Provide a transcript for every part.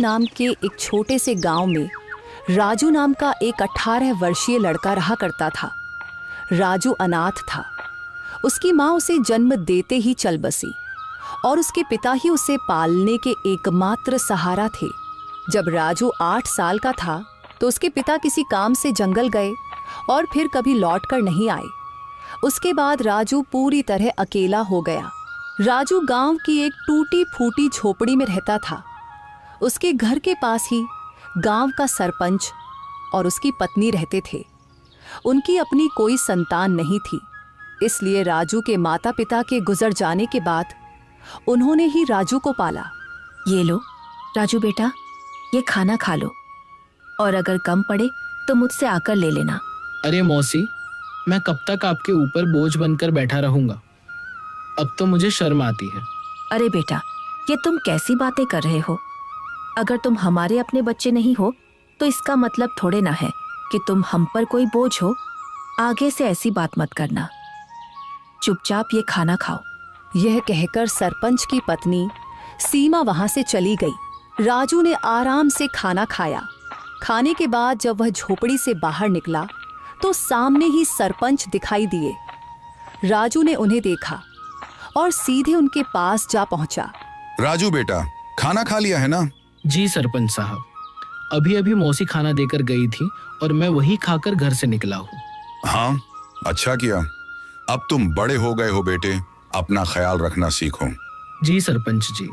नाम के एक छोटे से गांव में राजू नाम का एक 18 वर्षीय लड़का रहा करता था। राजू अनाथ था। उसकी माँ उसे जन्म देते ही चल बसी और उसके पिता ही उसे पालने के एकमात्र सहारा थे। जब राजू 8 साल का था तो उसके पिता किसी काम से जंगल गए और फिर कभी लौट कर नहीं आए। उसके बाद राजू पूरी तरह अकेला हो गया। राजू गांव की एक टूटी फूटी झोपड़ी में रहता था। उसके घर के पास ही गांव का सरपंच और उसकी पत्नी रहते थे। उनकी अपनी कोई संतान नहीं थी, इसलिए राजू के माता पिता के गुजर जाने के बाद उन्होंने ही राजू को पाला। ये लो राजू बेटा, ये खाना खा लो और अगर कम पड़े तो मुझसे आकर ले लेना। अरे मौसी, मैं कब तक आपके ऊपर बोझ बनकर बैठा रहूंगा? अब तो मुझे शर्म आती है। अरे बेटा, ये तुम कैसी बातें कर रहे हो? अगर तुम हमारे अपने बच्चे नहीं हो तो इसका मतलब थोड़े ना है कि तुम हम पर कोई बोझ हो। आगे से ऐसी बात मत करना। चुपचाप ये खाना खाओ। यह कहकर सरपंच की पत्नी सीमा वहां से चली गई। राजू ने आराम से खाना खाया। खाने के बाद जब वह झोपड़ी से बाहर निकला तो सामने ही सरपंच दिखाई दिए। राजू ने उन्हें देखा और सीधे उनके पास जा पहुंचा। राजू बेटा, खाना खा लिया है ना? जी सरपंच साहब, अभी अभी मौसी खाना देकर गई थी और मैं वही खाकर घर से निकला हूँ। हाँ, अच्छा किया। अब तुम बड़े हो गए हो बेटे, अपना ख्याल रखना सीखो। जी सरपंच जी,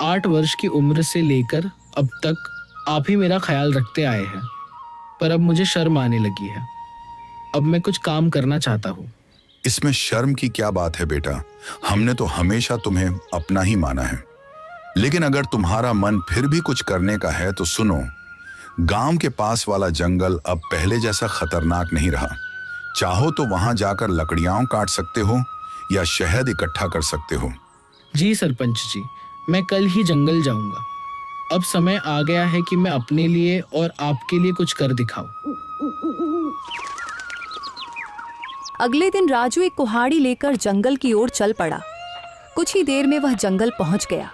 8 वर्ष की उम्र से लेकर अब तक आप ही मेरा ख्याल रखते आए हैं, पर अब मुझे शर्म आने लगी है। अब मैं कुछ काम करना चाहता हूँ। इसमें शर्म की क्या बात है बेटा? हमने तो हमेशा तुम्हें अपना ही माना है। लेकिन अगर तुम्हारा मन फिर भी कुछ करने का है तो सुनो, गांव के पास वाला जंगल अब पहले जैसा खतरनाक नहीं रहा। चाहो तो वहां जाकर लकड़ियां काट सकते हो या शहद इकट्ठा कर सकते हो। जी सरपंच जी, मैं कल ही जंगल जाऊंगा। अब समय आ गया है कि मैं अपने लिए और आपके लिए कुछ कर दिखाऊं। अगले दिन राजू एक कुल्हाड़ी लेकर जंगल की ओर चल पड़ा। कुछ ही देर में वह जंगल पहुंच गया।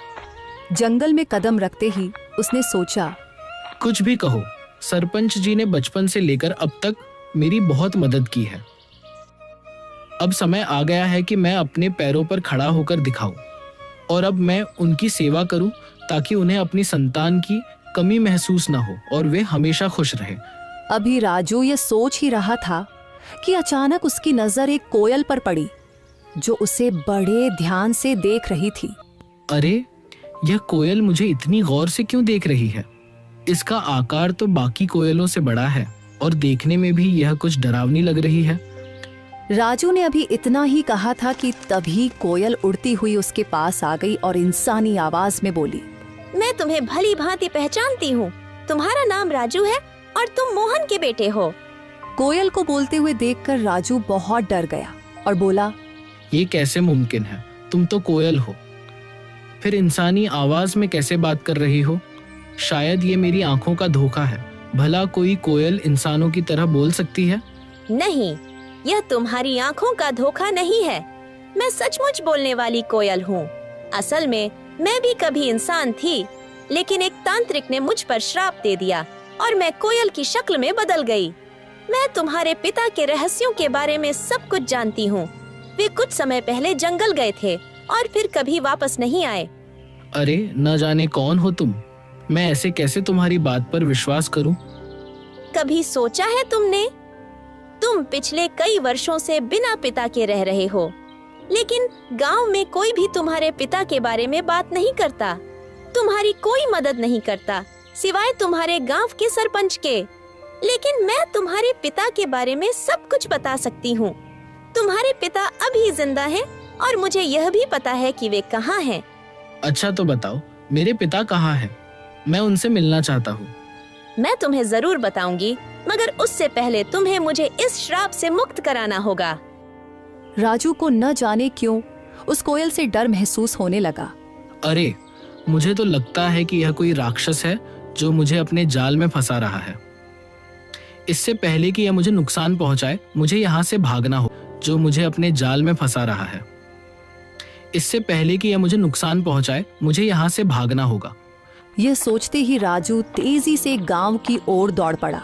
जंगल में कदम रखते ही उसने सोचा, कुछ भी कहो, सरपंच जी ने बचपन से लेकर अब तक मेरी बहुत मदद की है। अब समय आ गया है कि मैं अपने पैरों पर खड़ा होकर दिखाऊं और अब मैं उनकी सेवा करूं ताकि उन्हें अपनी संतान की कमी महसूस ना हो और वे हमेशा खुश रहें। अभी राजू ये सोच ही रहा था कि अचानक उसकी नजर एक कोयल पर पड़ी जो उसे बड़े ध्यान से देख रही थी। अरे, यह कोयल मुझे इतनी गौर से क्यों देख रही है? इसका आकार तो बाकी कोयलों से बड़ा है और देखने में भी यह कुछ डरावनी लग रही है। राजू ने अभी इतना ही कहा था कि तभी कोयल उड़ती हुई उसके पास आ गई और इंसानी आवाज में बोली, मैं तुम्हें भली भांति पहचानती हूँ। तुम्हारा नाम राजू है और तुम मोहन के बेटे हो। कोयल को बोलते हुए देखकर राजू बहुत डर गया और बोला, ये कैसे मुमकिन है? तुम तो कोयल हो, फिर इंसानी आवाज में कैसे बात कर रही हो? शायद ये मेरी आंखों का धोखा है। भला कोई कोयल इंसानों की तरह बोल सकती है? नहीं, यह तुम्हारी आंखों का धोखा नहीं है। मैं सचमुच बोलने वाली कोयल हूँ। असल में मैं भी कभी इंसान थी, लेकिन एक तांत्रिक ने मुझ पर श्राप दे दिया और मैं कोयल की शक्ल में बदल गई। मैं तुम्हारे पिता के रहस्यों के बारे में सब कुछ जानती हूँ। वे कुछ समय पहले जंगल गए थे और फिर कभी वापस नहीं आए। अरे, न जाने कौन हो तुम। मैं ऐसे कैसे तुम्हारी बात पर विश्वास करूं? कभी सोचा है तुमने? तुम पिछले कई वर्षों से बिना पिता के रह रहे हो, लेकिन गांव में कोई भी तुम्हारे पिता के बारे में बात नहीं करता। तुम्हारी कोई मदद नहीं करता सिवाय तुम्हारे गांव के सरपंच के। लेकिन मैं तुम्हारे पिता के बारे में सब कुछ बता सकती हूँ। तुम्हारे पिता अभी जिंदा हैं और मुझे यह भी पता है कि वे कहाँ हैं। अच्छा तो बताओ, मेरे पिता कहाँ हैं? मैं उनसे मिलना चाहता हूँ। मैं तुम्हें जरूर बताऊंगी, मगर उससे पहले तुम्हें मुझे इस श्राप से मुक्त कराना होगा। राजू को न जाने क्यों उस कोयल से डर महसूस होने लगा। अरे, मुझे तो लगता है कि यह कोई राक्षस है जो मुझे अपने जाल में फंसा रहा है। इससे पहले कि यह मुझे नुकसान पहुंचाए, मुझे यहाँ से भागना हो। जो मुझे अपने जाल में फंसा रहा है, इससे पहले कि यह मुझे नुकसान पहुंचाए, मुझे यहाँ से भागना होगा। यह सोचते ही राजू तेजी से गांव की ओर दौड़ पड़ा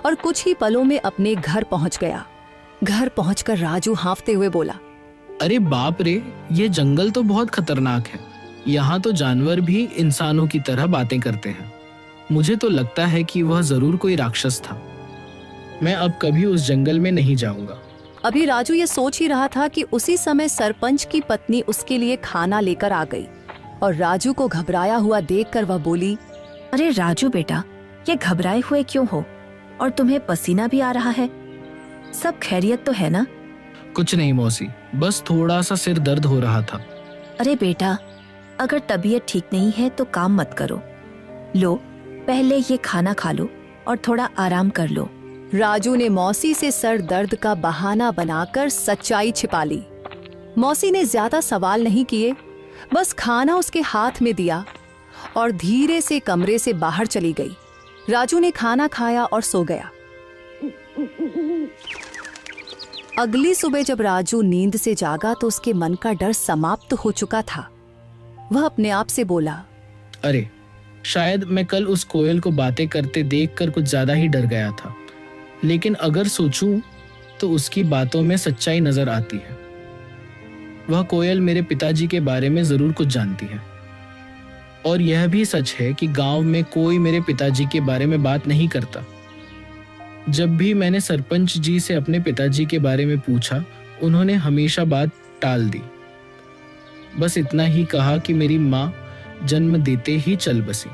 और कुछ ही पलों में अपने घर पहुंच गया। घर पहुंचकर राजू हांफते हुए बोला, अरे बाप रे, ये जंगल तो बहुत खतरनाक है। यहाँ तो जानवर भी इंसानों की तरह बातें करते हैं। मुझे तो लगता है कि वह जरूर कोई राक्षस था। मैं अब कभी उस जंगल में नहीं जाऊंगा। अभी राजू ये सोच ही रहा था कि उसी समय सरपंच की पत्नी उसके लिए खाना लेकर आ गई और राजू को घबराया हुआ देखकर वह बोली, अरे राजू बेटा, ये घबराए हुए क्यों हो? और तुम्हें पसीना भी आ रहा है। सब खैरियत तो है ना? कुछ नहीं मौसी, बस थोड़ा सा सिर दर्द हो रहा था। अरे बेटा, अगर तबीयत ठीक नहीं है तो काम मत करो। लो, पहले ये खाना खा लो और थोड़ा आराम कर लो। राजू ने मौसी से सर दर्द का बहाना बनाकर सच्चाई छिपा ली। मौसी ने ज्यादा सवाल नहीं किए, बस खाना उसके हाथ में दिया और धीरे से कमरे से बाहर चली गई। राजू ने खाना खाया और सो गया। अगली सुबह जब राजू नींद से जागा तो उसके मन का डर समाप्त हो चुका था। वह अपने आप से बोला, अरे शायद मैं कल उस कोयल को बातें करते देखकर कुछ ज्यादा ही डर गया था, लेकिन अगर सोचूं तो उसकी बातों में सच्चाई नजर आती है। वह कोयल मेरे पिताजी के बारे में जरूर कुछ जानती है और यह भी सच है कि गांव में कोई मेरे पिताजी के बारे में बात नहीं करता। जब भी मैंने सरपंच जी से अपने पिताजी के बारे में पूछा, उन्होंने हमेशा बात टाल दी। बस इतना ही कहा कि मेरी माँ जन्म देते ही चल बसी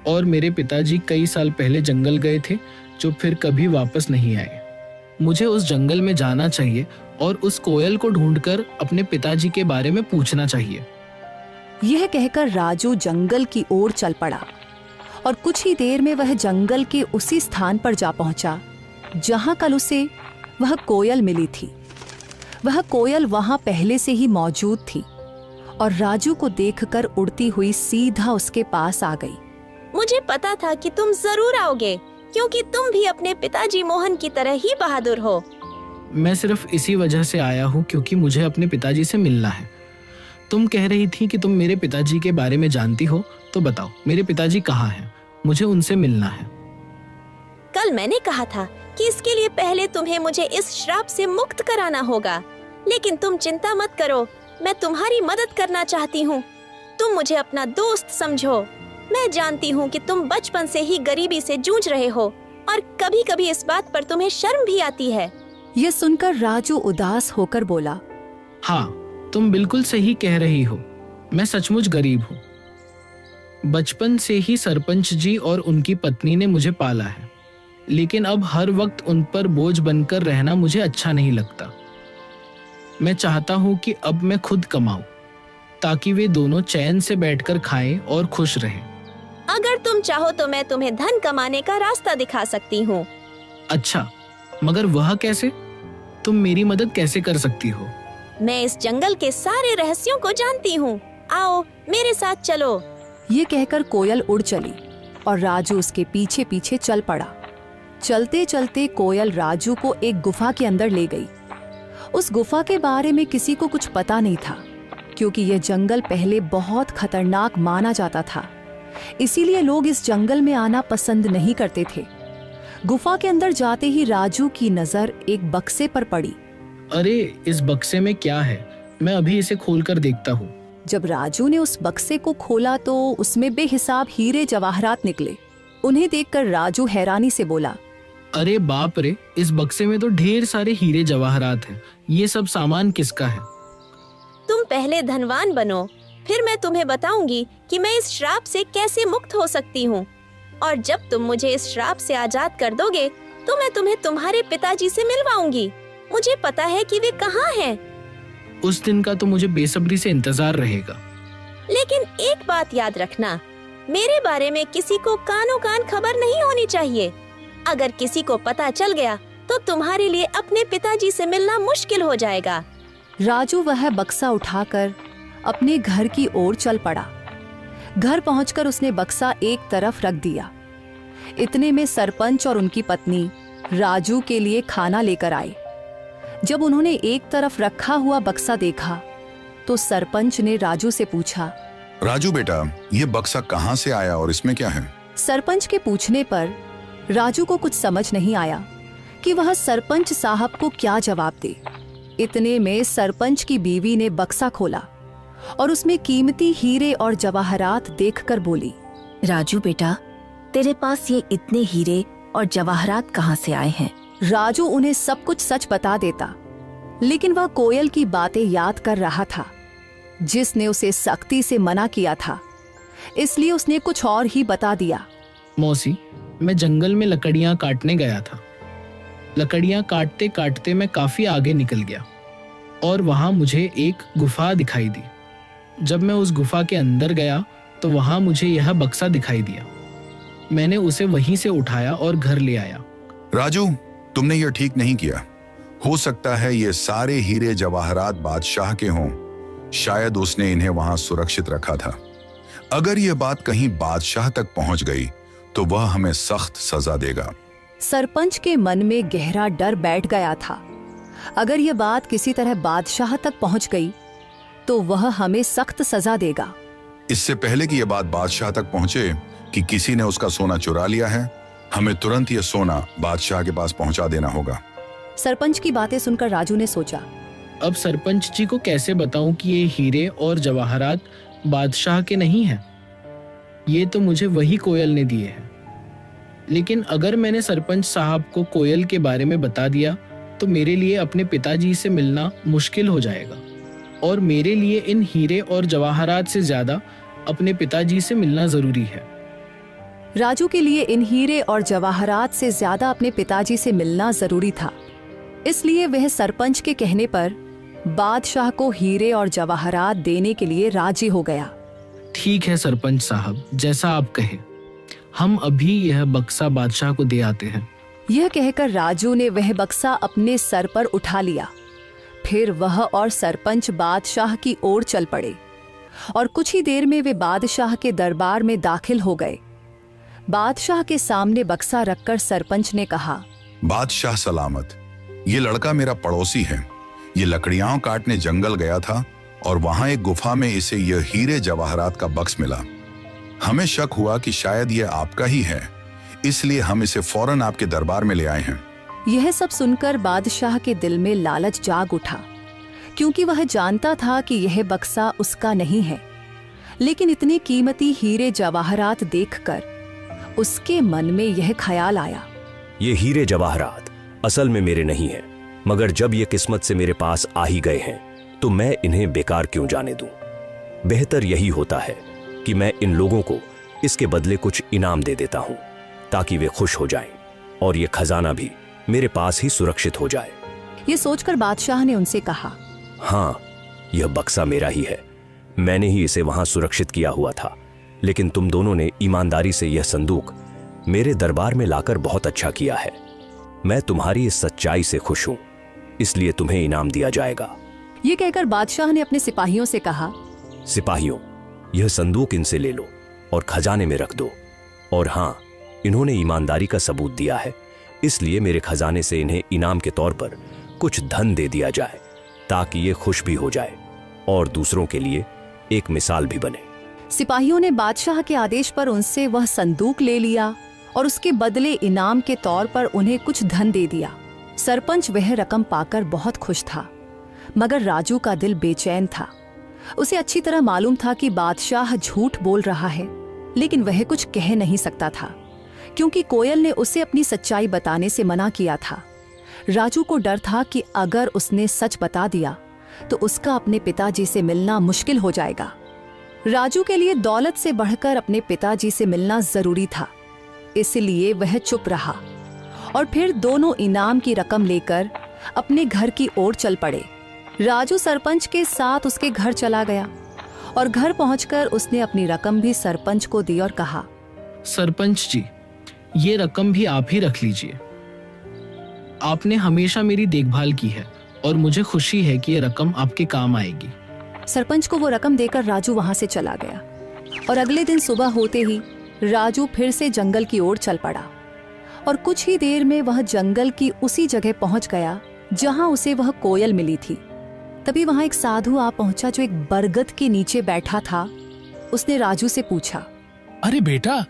और मेरे पिताजी कई साल पहले जंगल गए थे, जो फिर कभी वापस नहीं आए। मुझे उस जंगल में जाना चाहिए और उस कोयल को ढूंढकर अपने पिताजी के बारे में पूछना चाहिए। यह कहकर राजू जंगल की ओर चल पड़ा और कुछ ही देर में वह जंगल के उसी स्थान पर जा पहुंचा जहां कल उसे वह कोयल मिली थी। वह कोयल वहां पहले से ही मौजूद थी और राजू को देखकर उड़ती हुई सीधा उसके पास आ गई। मुझे पता था कि तुम जरूर आओगे, क्योंकि तुम भी अपने पिताजी मोहन की तरह ही बहादुर हो। मैं सिर्फ इसी वजह से आया हूँ क्योंकि मुझे अपने पिताजी से मिलना है। तुम कह रही थी कि तुम मेरे पिताजी के बारे में जानती हो, तो बताओ मेरे पिताजी कहाँ हैं? मुझे उनसे मिलना है। कल मैंने कहा था कि इसके लिए पहले तुम्हें मुझे इस श्राप से मुक्त कराना होगा, लेकिन तुम चिंता मत करो, मैं तुम्हारी मदद करना चाहती हूँ। तुम मुझे अपना दोस्त समझो। मैं जानती हूँ कि तुम बचपन से ही गरीबी से जूझ रहे हो और कभी कभी इस बात पर तुम्हें शर्म भी आती है। यह सुनकर राजू उदास होकर बोला, हाँ, तुम बिल्कुल सही कह रही हो। मैं सचमुच गरीब हूँ। बचपन से ही सरपंच जी और उनकी पत्नी ने मुझे पाला है, लेकिन अब हर वक्त उन पर बोझ बनकर रहना मुझे अच्छा नहीं लगता। मैं चाहता हूँ कि अब मैं खुद कमाऊं, ताकि वे दोनों चैन से बैठकर खाएं और खुश रहें। अगर तुम चाहो तो मैं तुम्हें धन कमाने का रास्ता दिखा सकती हूँ। अच्छा, मगर वह कैसे? तुम मेरी मदद कैसे कर सकती हो? मैं इस जंगल के सारे रहस्यों को जानती हूँ। आओ मेरे साथ चलो। ये कहकर कोयल उड़ चली और राजू उसके पीछे पीछे चल पड़ा। चलते चलते कोयल राजू को एक गुफा के अंदर ले गई। उस गुफा के बारे में किसी को कुछ पता नहीं था, क्योंकि यह जंगल पहले बहुत खतरनाक माना जाता था। इसीलिए लोग इस जंगल में आना पसंद नहीं करते थे। गुफा के अंदर जाते ही राजू की नजर एक बक्से पर पड़ी। अरे, इस बक्से में क्या है? मैं अभी इसे खोलकर देखता हूँ। जब राजू ने उस बक्से को खोला तो उसमें बेहिसाब हीरे जवाहरात निकले। उन्हें देखकर राजू हैरानी से बोला, अरे बाप रे, इस बक्से में तो ढेर सारे हीरे जवाहरात हैं। ये सब सामान किसका है? तुम पहले धनवान बनो, फिर मैं तुम्हें बताऊंगी कि मैं इस श्राप से कैसे मुक्त हो सकती हूँ। और जब तुम मुझे इस श्राप से आजाद कर दोगे तो मैं तुम्हें तुम्हारे पिताजी से मिलवाऊंगी। मुझे पता है कि वे कहाँ हैं। उस दिन का तो मुझे बेसब्री से इंतजार रहेगा। लेकिन एक बात याद रखना, मेरे बारे में किसी को कानों कान खबर नहीं होनी चाहिए। अगर किसी को पता चल गया तो तुम्हारे लिए अपने पिताजी से मिलना मुश्किल हो जाएगा। राजू वह बक्सा उठाकर अपने घर की ओर चल पड़ा। घर पहुंचकर उसने बक्सा एक तरफ रख दिया। इतने में सरपंच और उनकी पत्नी राजू के लिए खाना लेकर आए। जब उन्होंने एक तरफ रखा हुआ बक्सा देखा तो सरपंच ने राजू से पूछा, राजू बेटा, ये बक्सा कहाँ से आया और इसमें क्या है? सरपंच के पूछने पर राजू को कुछ समझ नहीं आया कि वह सरपंच साहब को क्या जवाब दे। इतने में सरपंच की बीवी ने बक्सा खोला और उसमें कीमती हीरे और जवाहरात देखकर बोली, राजू बेटा, तेरे पास ये इतने हीरे और जवाहरात कहाँ से आए हैं? राजू उन्हें सब कुछ सच बता देता, लेकिन वह कोयल की बातें याद कर रहा था जिसने उसे सख्ती से मना किया था, इसलिए उसने कुछ और ही बता दिया। मौसी, मैं जंगल में लकड़ियां काटने गया था। लकड़ियां काटते काटते मैं काफी आगे निकल गया और वहां मुझे एक गुफा दिखाई दी। जब मैं उस गुफा के अंदर गया तो वहां मुझे यह बक्सा दिखाई दिया। मैंने उसे वहीं से उठाया और घर ले आया। राजू, तुमने यह ठीक नहीं किया। हो सकता है ये सारे हीरे जवाहरात बादशाह के हों। शायद उसने इन्हें वहां सुरक्षित रखा था। अगर यह बात कहीं बादशाह तक पहुंच गई तो वह हमें सख्त सजा देगा। सरपंच के मन में गहरा डर बैठ गया था। अगर यह बात किसी तरह बादशाह तक पहुंच गई तो वह हमें सख्त सजा देगा। इससे पहले कि यह बात बादशाह तक पहुंचे कि किसी ने उसका सोना चुरा लिया है, हमें तुरंत यह सोना बादशाह के पास पहुंचा देना होगा। सरपंच की बातें सुनकर राजू ने सोचा, अब सरपंच जी को कैसे बताऊं कि ये हीरे और जवाहरात बादशाह के नहीं हैं? ये तो मुझे वही कोयल ने दिए हैं। लेकिन अगर मैंने सरपंच साहब को कोयल के बारे में बता दिया तो मेरे लिए अपने पिताजी से मिलना मुश्किल हो जाएगा और मेरे लिए इन हीरे और जवाहरात से ज्यादा अपने पिताजी से मिलना जरूरी है। राजू के लिए इन हीरे और जवाहरात से ज्यादा अपने पिताजी से मिलना जरूरी था, इसलिए वह सरपंच के कहने पर बादशाह को हीरे और जवाहरात देने के लिए राजी हो गया। ठीक है सरपंच साहब, जैसा आप कहे, हम अभी यह बक्सा बादशाह को दे आते हैं। यह कहकर राजू ने वह बक्सा अपने सर पर उठा लिया। फिर वह और सरपंच बादशाह की ओर चल पड़े और कुछ ही देर में वे बादशाह के दरबार में दाखिल हो गए। बादशाह के सामने बक्सा रखकर सरपंच ने कहा, बादशाह सलामत। ये लड़का मेरा पड़ोसी है। ये लकड़ियां काटने जंगल गया था और वहां एक गुफा में इसे यह हीरे जवाहरात का बक्स मिला। हमें शक हुआ कि शायद यह आपका ही है, इसलिए हम इसे फौरन आपके दरबार में ले आए हैं। यह सब सुनकर बादशाह के दिल में लालच जाग उठा, क्योंकि वह जानता था कि यह बक्सा उसका नहीं है। लेकिन इतने कीमती हीरे जवाहरात देखकर उसके मन में यह ख्याल आया, ये हीरे जवाहरात असल में मेरे नहीं हैं, मगर जब ये किस्मत से मेरे पास आ ही गए हैं तो मैं इन्हें बेकार क्यों जाने दूं। बेहतर यही होता है कि मैं इन लोगों को इसके बदले कुछ इनाम दे देता हूं ताकि वे खुश हो जाएं और ये खजाना भी मेरे पास ही सुरक्षित हो जाए। ये सोचकर बादशाह ने उनसे कहा, हाँ, यह बक्सा मेरा ही है। मैंने ही इसे वहां सुरक्षित किया हुआ था, लेकिन तुम दोनों ने ईमानदारी से यह संदूक मेरे दरबार में लाकर बहुत अच्छा किया है। मैं तुम्हारी इस सच्चाई से खुश हूं, इसलिए तुम्हें इनाम दिया जाएगा। ये कहकर बादशाह ने अपने सिपाहियों से कहा, सिपाहियों, यह संदूक इनसे ले लो और खजाने में रख दो। और हाँ, इन्होंने ईमानदारी का सबूत दिया है, इसलिए मेरे खजाने से इन्हें इनाम के तौर पर कुछ धन दे दिया जाए ताकि ये खुश भी हो जाए और दूसरों के लिए एक मिसाल भी बने। सिपाहियों ने बादशाह के आदेश पर उनसे वह संदूक ले लिया और उसके बदले इनाम के तौर पर उन्हें कुछ धन दे दिया। सरपंच वह रकम पाकर बहुत खुश था, मगर राजू का दिल बेचैन था। उसे अच्छी तरह मालूम था कि बादशाह झूठ बोल रहा है, लेकिन वह कुछ कह नहीं सकता था क्योंकि कोयल ने उसे अपनी सच्चाई बताने से मना किया था। राजू को डर था कि अगर उसने सच बता दिया तो उसका अपने पिताजी से मिलना मुश्किल हो जाएगा। राजू के लिए दौलत से बढ़कर अपने पिताजी से मिलना जरूरी था, इसलिए वह चुप रहा और फिर दोनों इनाम की रकम लेकर अपने घर की ओर चल पड़े। राजू सरपंच के साथ उसके घर चला गया और घर पहुंचकर उसने अपनी रकम भी सरपंच को दी और कहा, सरपंच जी, ये रकम भी आप ही रख लीजिए। आपने हमेशा मेरी देखभाल की है और मुझे खुशी है कि ये रकम आपके काम आएगी। सरपंच को वो रकम देकर राजू वहां से चला गया और अगले दिन सुबह होते ही राजू फिर से जंगल की ओर चल पड़ा और कुछ ही देर में वह जंगल की उसी जगह पहुंच गया जहां उसे वह कोयल मिली थी। तभी वहां एक साधु आ पहुंचा जो एक बरगद के नीचे बैठा था उसने राजू से पूछा। अरे बेटा,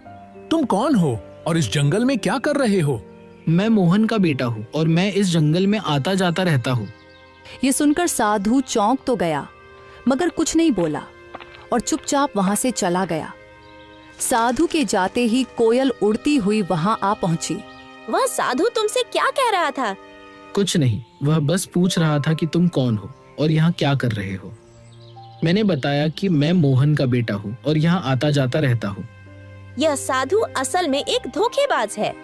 तुम कौन हो और इस जंगल में क्या कर रहे हो? मैं मोहन का बेटा हूँ और मैं इस जंगल में आता जाता रहता हूँ। ये सुनकर साधु चौंक तो गया मगर कुछ नहीं बोला और चुपचाप वहां से चला गया। साधु के जाते ही कोयल उड़ती हुई वहां आ पहुंची। वह साधु तुमसे क्या कह रहा था? कुछ नहीं, वह बस पूछ रहा था कि तुम कौन हो और यहाँ क्या कर रहे हो। मैंने बताया कि मैं मोहन का बेटा हूँ और यहाँ आता जाता रहता हूँ। यह साधु असल में एक धोखेबाज है।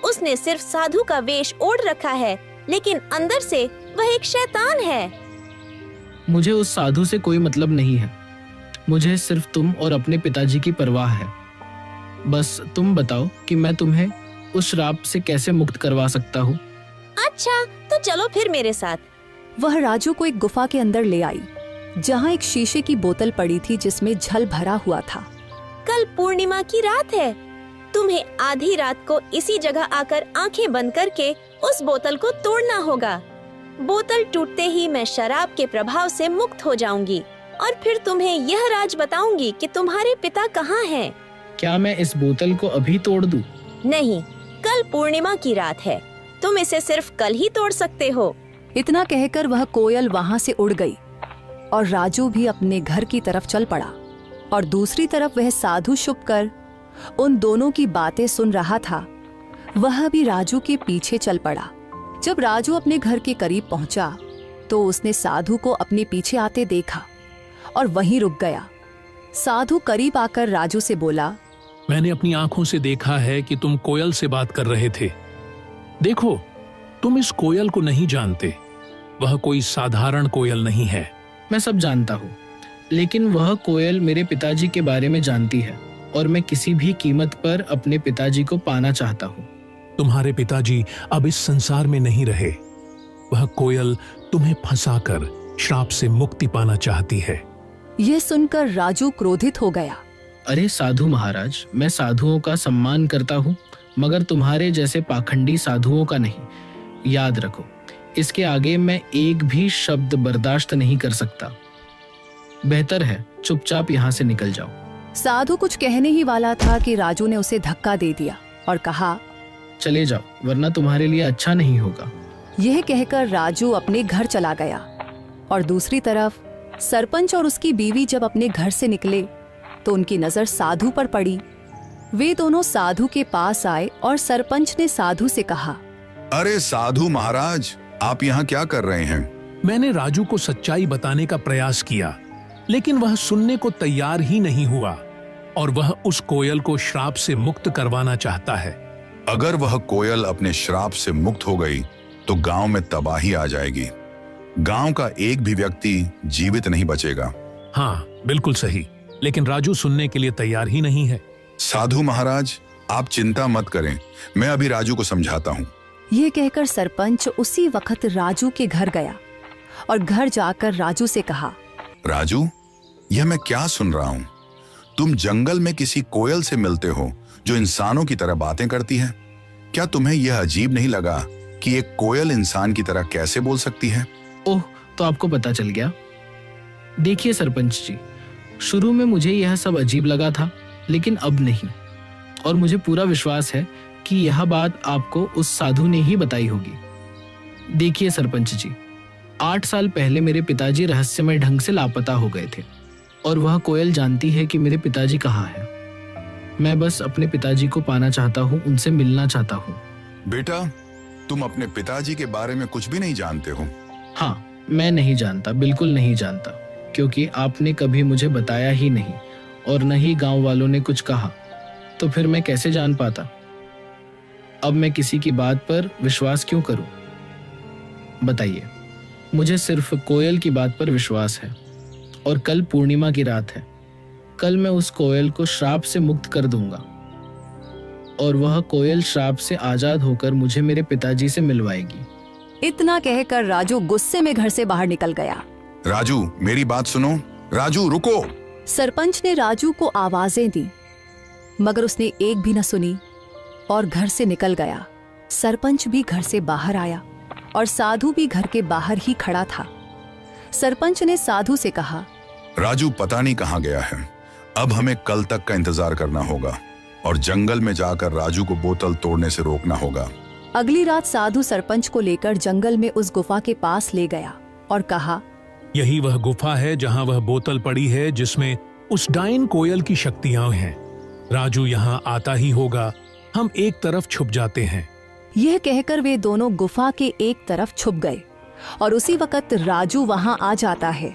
उसने सिर्फ साधु का वेश ओढ़ रखा है, लेकिन अंदर से वह एक शैतान है। मुझे उस साधु से कोई मतलब नहीं है। मुझे सिर्फ तुम और अपने पिताजी की परवाह है। बस तुम बताओ कि मैं तुम्हें उस श्राप से कैसे मुक्त करवा सकता हूँ। अच्छा, तो चलो फिर मेरे साथ। वह राजू को एक गुफा के अंदर ले आई जहाँ एक शीशे की बोतल पड़ी थी जिसमें जल भरा हुआ था। कल पूर्णिमा की रात है। तुम्हें आधी रात को इसी जगह आकर आंखें बंद करके उस बोतल को तोड़ना होगा। बोतल टूटते ही मैं शराब के प्रभाव से मुक्त हो जाऊंगी और फिर तुम्हें यह राज बताऊंगी कि तुम्हारे पिता कहाँ हैं। क्या मैं इस बोतल को अभी तोड़ दूं? नहीं, कल पूर्णिमा की रात है। तुम इसे सिर्फ कल ही तोड़ सकते हो। इतना कहकर वह कोयल वहां से उड़ गई और राजू भी अपने घर की तरफ चल पड़ा और दूसरी तरफ वह साधु छुपकर उन दोनों की बातें सुन रहा था। वह भी राजू के पीछे चल पड़ा। जब राजू अपने घर के करीब पहुंचा तो उसने साधु को अपने पीछे आते देखा और वहीं रुक गया। साधु करीब आकर राजू से बोला, मैंने अपनी आंखों से देखा है कि तुम कोयल से बात कर रहे थे। देखो, तुम इस कोयल को नहीं जानते। वह कोई साधारण कोयल नहीं है। मैं सब जानता हूँ, लेकिन वह कोयल मेरे पिताजी के बारे में जानती है और मैं किसी भी कीमत पर अपने पिताजी को पाना चाहता हूँ। तुम्हारे पिताजी अब इस संसार में नहीं रहे। वह कोयल तुम्हें फंसाकर श्राप से मुक्ति पाना चाहती है। यह सुनकर राजू क्रोधित हो गया। अरे साधु महाराज, मैं साधुओं का सम्मान करता हूँ मगर तुम्हारे जैसे पाखंडी साधुओं का नहीं। याद रखो, इसके आगे मैं एक भी शब्द बर्दाश्त नहीं कर सकता। बेहतर है चुपचाप यहाँ से निकल जाओ। साधु कुछ कहने ही वाला था कि राजू ने उसे धक्का दे दिया और कहा, चले जाओ वरना तुम्हारे लिए अच्छा नहीं होगा। यह कहकर राजू अपने घर चला गया और दूसरी तरफ सरपंच और उसकी बीवी जब अपने घर से निकले तो उनकी नजर साधु पर पड़ी। वे दोनों साधु के पास आए और सरपंच ने साधु से कहा, अरे साधु महाराज, आप यहाँ क्या कर रहे हैं? मैंने राजू को सच्चाई बताने का प्रयास किया, लेकिन वह सुनने को तैयार ही नहीं हुआ और वह उस कोयल को श्राप से मुक्त करवाना चाहता है। अगर वह कोयल अपने श्राप से मुक्त हो गई तो गांव में तबाही आ जाएगी। गांव का एक भी व्यक्ति जीवित नहीं बचेगा। हाँ, बिल्कुल सही, लेकिन राजू सुनने के लिए तैयार ही नहीं है। साधु महाराज, आप चिंता मत करें, मैं अभी राजू को समझाता हूँ। ये कहकर सरपंच उसी वक्त राजू के घर गया और घर जाकर राजू से कहा, राजू, यह मैं क्या सुन रहा हूँ? तुम जंगल में किसी कोयल से मिलते हो जो इंसानों की तरह बातें करती है। क्या तुम्हें यह अजीब नहीं लगा कि एक कोयल इंसान की तरह कैसे बोल सकती है? ओह, तो आपको पता चल गया। देखिए सरपंच जी, शुरू में मुझे यह सब अजीब लगा था, लेकिन अब नहीं। और मुझे पूरा विश्वास है कि यह बात आपको उस साधु ने ही बताई होगी। देखिए सरपंच जी, 8 साल पहले मेरे पिताजी रहस्यमय ढंग से लापता हो गए थे और वह कोयल जानती है कि मेरे पिताजी कहाँ हैं। मैं बस अपने पिताजी को पाना चाहता हूँ, उनसे मिलना चाहता हूँ। बेटा, तुम अपने पिताजी के बारे में कुछ भी नहीं जानते हो? हाँ, मैं नहीं जानता, बिल्कुल नहीं जानता, क्योंकि आपने कभी मुझे बताया ही नहीं और न ही गांव वालों ने कुछ कहा, तो फिर मैं कैसे जान पाता? अब मैं किसी की बात पर विश्वास क्यों करूं? बताइए। मुझे सिर्फ कोयल की बात पर विश्वास है और कल पूर्णिमा की रात है। कल मैं उस कोयल को श्राप से मुक्त कर दूंगा और वह कोयल श्राप से आजाद होकर मुझे मेरे पिताजी से मिलवाएगी। इतना कहकर राजू गुस्से में घर से बाहर निकल गया। राजू, मेरी बात सुनो। राजू, रुको। सरपंच ने राजू को आवाजें दी मगर उसने एक भी न सुनी और घर से निकल गया। सरपंच भी घर से बाहर आया और साधु भी घर के बाहर ही खड़ा था। सरपंच ने साधु से कहा, राजू पता नहीं कहाँ गया है। अब हमें कल तक का इंतजार करना होगा और जंगल में जाकर राजू को बोतल तोड़ने से रोकना होगा। अगली रात साधु सरपंच को लेकर जंगल में उस गुफा के पास ले गया और कहा, यही वह गुफा है जहां वह बोतल पड़ी है जिसमें उस डायन कोयल की शक्तियां हैं। राजू यहाँ आता ही होगा, हम एक तरफ छुप जाते हैं। यह कहकर वे दोनों गुफा के एक तरफ छुप गए और उसी वक्त राजू वहां आ जाता है।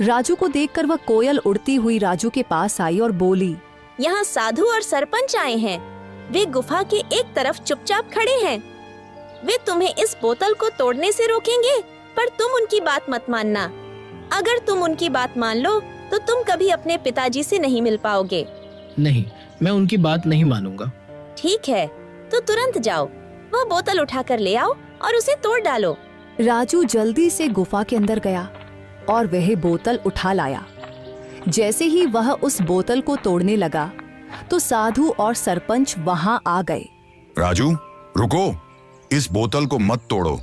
राजू को देखकर वह कोयल उड़ती हुई राजू के पास आई और बोली, यहाँ साधु और सरपंच आए हैं। वे गुफा के एक तरफ चुपचाप खड़े हैं। वे तुम्हें इस बोतल को तोड़ने से रोकेंगे, पर तुम उनकी बात मत मानना। अगर तुम उनकी बात मान लो तो तुम कभी अपने पिताजी से नहीं मिल पाओगे। नहीं, मैं उनकी बात नहीं मानूंगा। ठीक है, तो तुरंत जाओ, वह बोतल उठाकर ले आओ और उसे तोड़ डालो। राजू जल्दी से गुफा के अंदर गया और वह बोतल उठा लाया। जैसे ही वह उस बोतल को तोड़ने लगा तो साधु और सरपंच वहां आ गए। राजू रुको, इस बोतल को मत तोड़ो,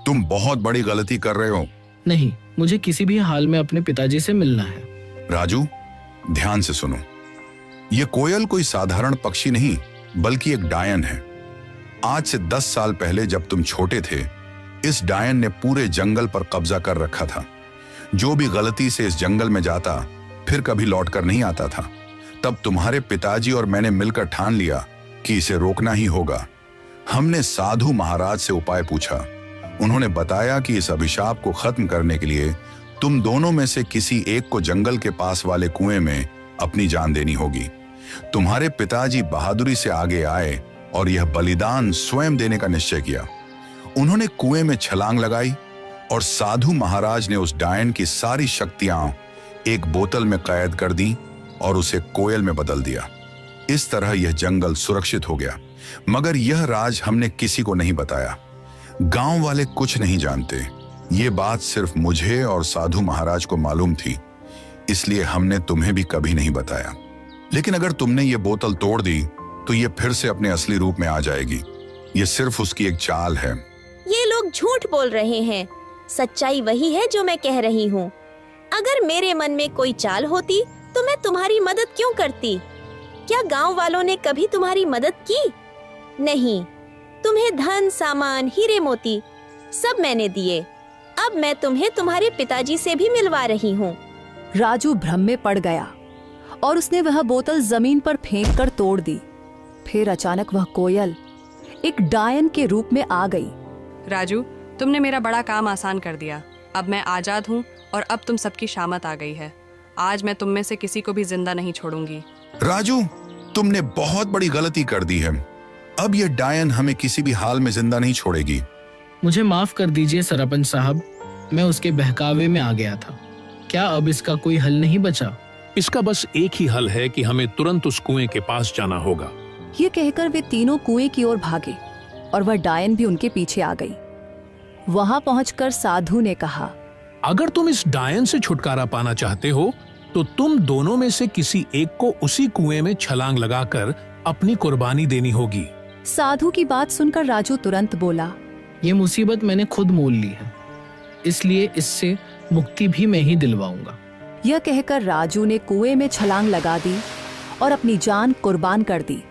तुम बहुत बड़ी गलती कर रहे हो। नहीं, मुझे किसी भी हाल में अपने पिताजी से मिलना है। राजू ध्यान से सुनो, ये कोयल कोई साधारण पक्षी नहीं बल्कि एक डायन है। आज से 10 साल पहले जब तुम छोटे थे, इस डायन ने पूरे जंगल पर कब्जा कर रखा था। जो भी गलती से इस जंगल में जाता फिर कभी लौट कर नहीं आता था। तब तुम्हारे पिताजी और मैंने मिलकर ठान लिया कि इसे रोकना ही होगा। हमने साधु महाराज से उपाय पूछा। उन्होंने बताया कि इस अभिशाप को खत्म करने के लिए तुम दोनों में से किसी एक को जंगल के पास वाले कुएं में अपनी जान देनी होगी। तुम्हारे पिताजी बहादुरी से आगे आए और यह बलिदान स्वयं देने का निश्चय किया। उन्होंने कुएं में छलांग लगाई और साधु महाराज ने उस डायन की सारी शक्तियां एक बोतल में कैद कर दी और उसे कोयल में बदल दिया। इस तरह यह जंगल सुरक्षित हो गया। मगर यह राज हमने किसी को नहीं बताया। गांव वाले कुछ नहीं जानते। ये बात सिर्फ मुझे और साधु महाराज को मालूम थी, इसलिए हमने तुम्हें भी कभी नहीं बताया। लेकिन अगर तुमने ये बोतल तोड़ दी तो ये फिर से अपने असली रूप में आ जाएगी। ये सिर्फ उसकी एक चाल है। ये लोग झूठ बोल रहे हैं। सच्चाई वही है जो मैं कह रही हूँ। अगर मेरे मन में कोई चाल होती तो मैं तुम्हारी मदद क्यों करती? क्या गांव वालों ने कभी तुम्हारी मदद की? नहीं। तुम्हें धन, सामान, हीरे मोती सब मैंने दिए। अब मैं तुम्हें तुम्हारे पिताजी से भी मिलवा रही हूँ। राजू भ्रम में पड़ गया और उसने वह बोतल जमीन पर फेंक कर तोड़ दी। फिर अचानक वह कोयल एक डायन के रूप में आ गई। राजू, तुमने मेरा बड़ा काम आसान कर दिया। अब मैं आजाद हूँ और अब तुम सबकी शामत आ गई है। आज मैं तुम में से किसी को भी जिंदा नहीं छोड़ूंगी। राजू, तुमने बहुत बड़ी गलती कर दी है। अब यह डायन हमें किसी भी हाल में जिंदा नहीं छोड़ेगी। मुझे माफ कर दीजिए सरपंच साहब, मैं उसके बहकावे में आ गया था। क्या अब इसका कोई हल नहीं बचा? इसका बस एक ही हल है कि हमें तुरंत उस कुएं के पास जाना होगा। ये कहकर वे तीनों कुएं की ओर भागे और वह डायन भी उनके पीछे आ गई। वहां पहुंचकर साधु ने कहा, अगर तुम इस डायन से छुटकारा पाना चाहते हो तो तुम दोनों में से किसी एक को उसी कुएं में छलांग लगाकर अपनी कुर्बानी देनी होगी। साधु की बात सुनकर राजू तुरंत बोला, ये मुसीबत मैंने खुद मोल ली है, इसलिए इससे मुक्ति भी मैं ही दिलवाऊंगा। यह कहकर राजू ने कुएं में छलांग लगा दी और अपनी जान कुर्बान कर दी।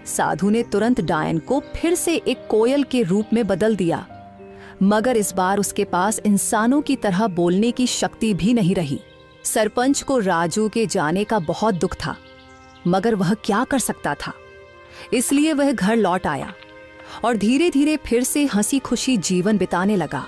साधु ने तुरंत डायन को फिर से एक कोयल के रूप में बदल दिया, मगर इस बार उसके पास इंसानों की तरह बोलने की शक्ति भी नहीं रही। सरपंच को राजू के जाने का बहुत दुख था, मगर वह क्या कर सकता था। इसलिए वह घर लौट आया और धीरे धीरे फिर से हंसी खुशी जीवन बिताने लगा।